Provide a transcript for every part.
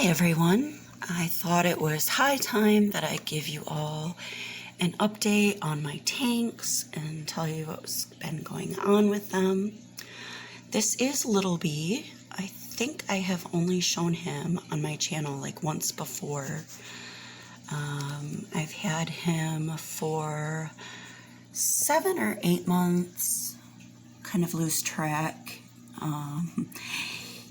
Hi everyone, I thought it was high time that I give you all an update on my tanks and tell you what's been going on with them. This is Little B. I think I have only shown him on my channel like once before. I've had him for 7 or 8 months, kind of lose track.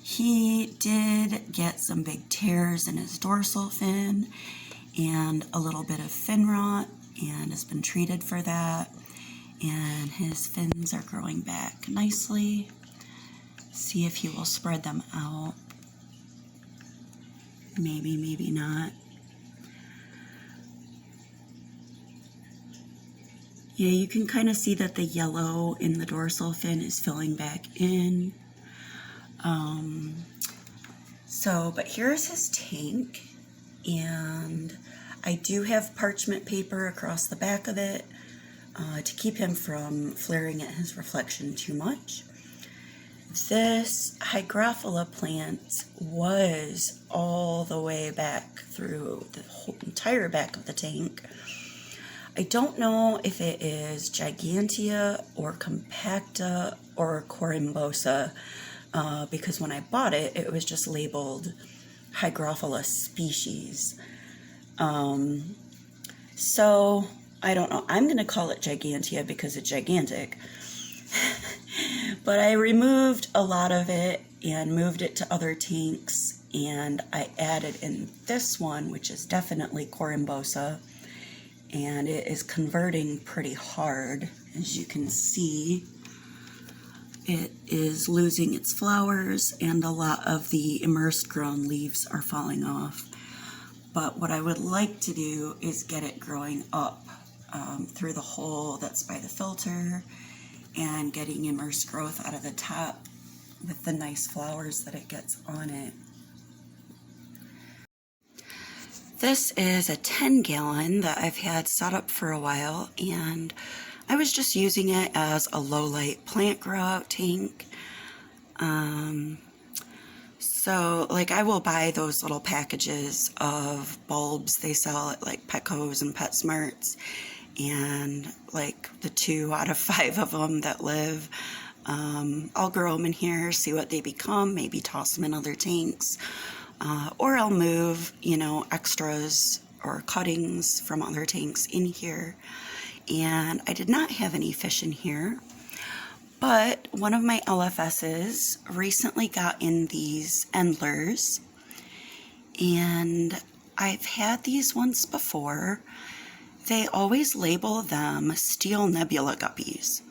He did get some big tears in his dorsal fin and a little bit of fin rot and has been treated for that. And his fins are growing back nicely. See if he will spread them out. Maybe, maybe not. Yeah, you can kind of see that the yellow in the dorsal fin is filling back in. But here's his tank, and I do have parchment paper across the back of it to keep him from flaring at his reflection too much. This Hygrophila plant was all the way back through the whole entire back of the tank. I don't know if it is Gigantea or Compacta or Corymbosa, because when I bought it, it was just labeled Hygrophila species. So I don't know. I'm going to call it Gigantea because it's gigantic. But I removed a lot of it and moved it to other tanks, and I added in this one, which is definitely Corymbosa, and it is converting pretty hard, as you can see. It is losing its flowers, and a lot of the immersed grown leaves are falling off. But what I would like to do is get it growing up through the hole that's by the filter and getting immersed growth out of the top with the nice flowers that it gets on it. This is a 10-gallon that I've had set up for a while, and I was just using it as a low-light plant grow-out tank. So I will buy those little packages of bulbs they sell at like Petco's and PetSmarts, and like the 2 out of 5 of them that live, I'll grow them in here, see what they become, maybe toss them in other tanks, or I'll move, extras or cuttings from other tanks in here. And I did not have any fish in here, but one of my LFSs recently got in these endlers, and I've had these once before. They always label them steel nebula guppies,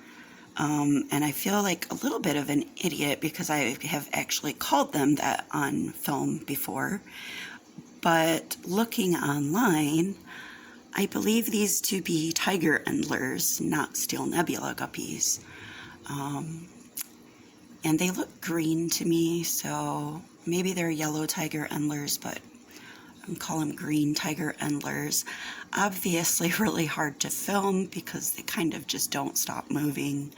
and I feel like a little bit of an idiot because I have actually called them that on film before, but looking online, I believe these to be tiger endlers, not steel nebula guppies. And they look green to me, so maybe they're yellow tiger endlers, but I call them green tiger endlers. Obviously really hard to film because they kind of just don't stop moving,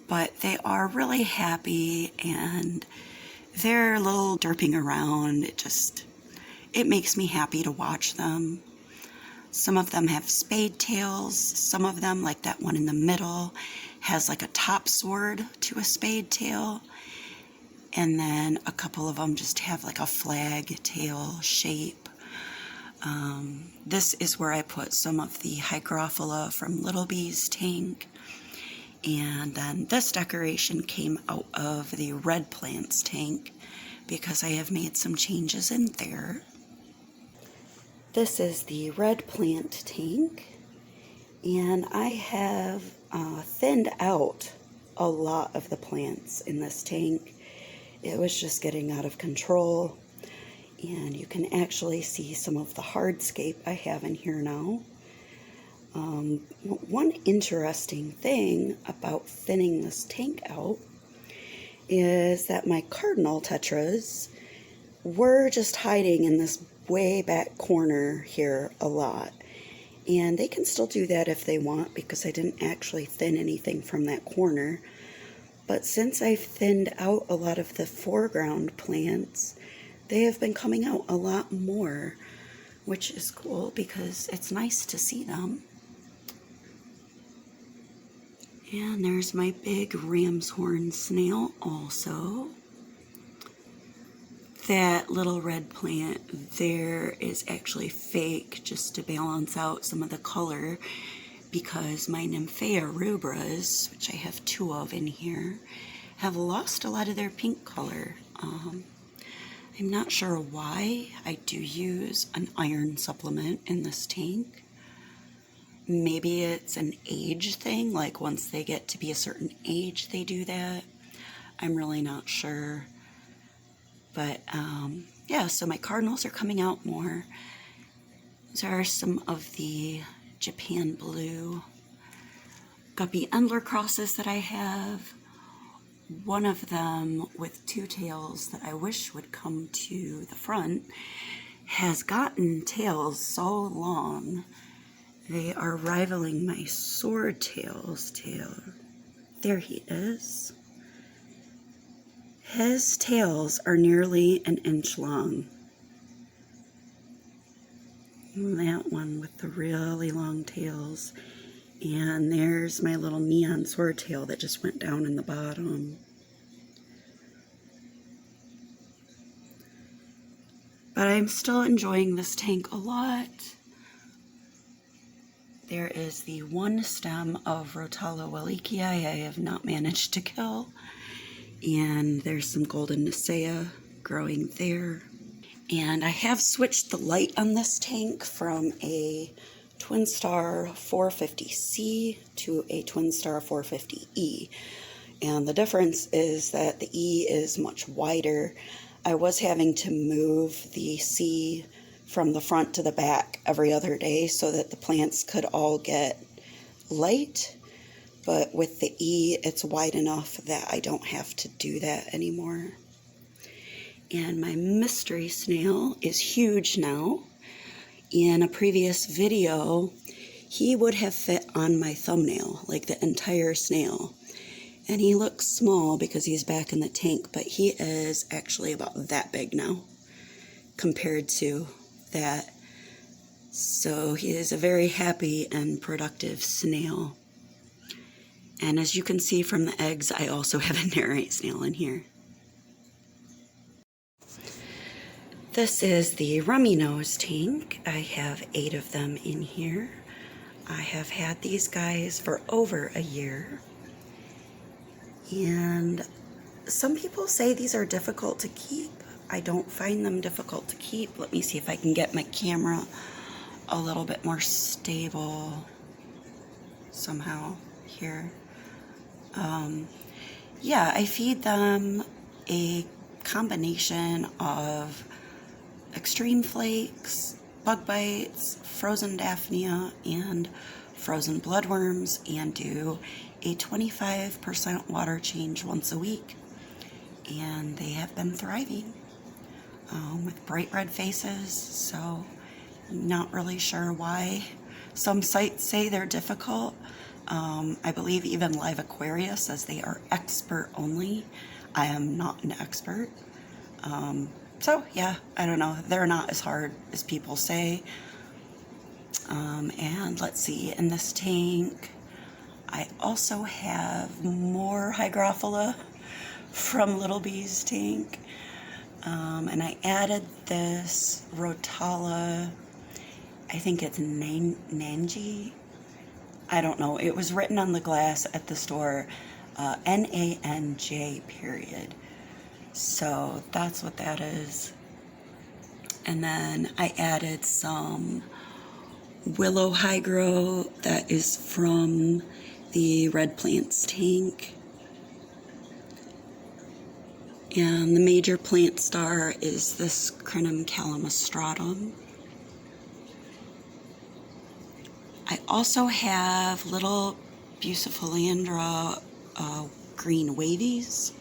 but they are really happy and they're a little derping around. It makes me happy to watch them. Some of them have spade tails. Some of them, like that one in the middle, has like a top sword to a spade tail. And then a couple of them just have like a flag tail shape. This is where I put some of the Hygrophila from Little B's tank. And then this decoration came out of the red plants tank because I have made some changes in there. This is the red plant tank, and I have thinned out a lot of the plants in this tank. It was just getting out of control, and you can actually see some of the hardscape I have in here now. One interesting thing about thinning this tank out is that my cardinal tetras were just hiding in this way back corner here a lot, and they can still do that if they want because I didn't actually thin anything from that corner. But since I've thinned out a lot of the foreground plants, they have been coming out a lot more, which is cool because it's nice to see them. And there's my big ram's horn snail also. That little red plant there is actually fake just to balance out some of the color because my Nymphea rubras, which I have 2 of in here, have lost a lot of their pink color. I'm not sure why. I do use an iron supplement in this tank. Maybe it's an age thing, like once they get to be a certain age they do that. I'm really not sure. But yeah, so my cardinals are coming out more. These are some of the Japan blue guppy endler crosses that I have. One of them with 2 tails that I wish would come to the front has gotten tails so long they are rivaling my swordtail's tail. There he is. His tails are nearly an inch long. And that one with the really long tails. And there's my little neon swordtail that just went down in the bottom. But I'm still enjoying this tank a lot. There is the 1 stem of Rotala wallichii I have not managed to kill. And there's some golden Nisea growing there. And I have switched the light on this tank from a Twin Star 450C to a Twin Star 450E. And the difference is that the E is much wider. I was having to move the C from the front to the back every other day so that the plants could all get light. But with the E, it's wide enough that I don't have to do that anymore. And my mystery snail is huge now. In a previous video, he would have fit on my thumbnail, like the entire snail. And he looks small because he's back in the tank, but he is actually about that big now compared to that. So he is a very happy and productive snail. And as you can see from the eggs, I also have a narrate snail in here. This is the rummy nose tank. I have 8 of them in here. I have had these guys for over a year. And some people say these are difficult to keep. I don't find them difficult to keep. Let me see if I can get my camera a little bit more stable somehow here. Yeah, I feed them a combination of extreme flakes, bug bites, frozen daphnia, and frozen bloodworms, and do a 25% water change once a week. And they have been thriving with bright red faces, so not really sure why some sites say they're difficult. I believe even Live Aquaria says they are expert only. I am not an expert. So yeah, I don't know. They're not as hard as people say. And let's see, in this tank, I also have more Hygrophila from Little Bee's tank. And I added this Rotala, I think it's Nanji. I don't know. It was written on the glass at the store, Nanj period. So that's what that is. And then I added some willow hygro that is from the red plants tank. And the major plant star is this Crinum calamastratum. I also have little Bucephalandra green wavies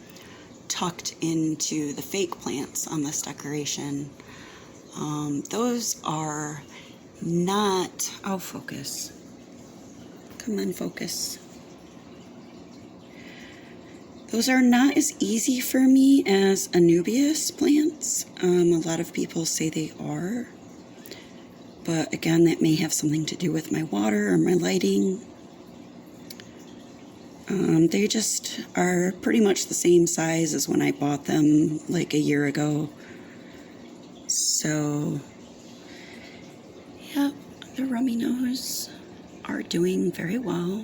tucked into the fake plants on this decoration. Those are not, oh, focus. Come on, focus. Those are not as easy for me as Anubias plants. A lot of people say they are. But again, that may have something to do with my water or my lighting. They just are pretty much the same size as when I bought them like a year ago. So, yeah, the rummy nose are doing very well.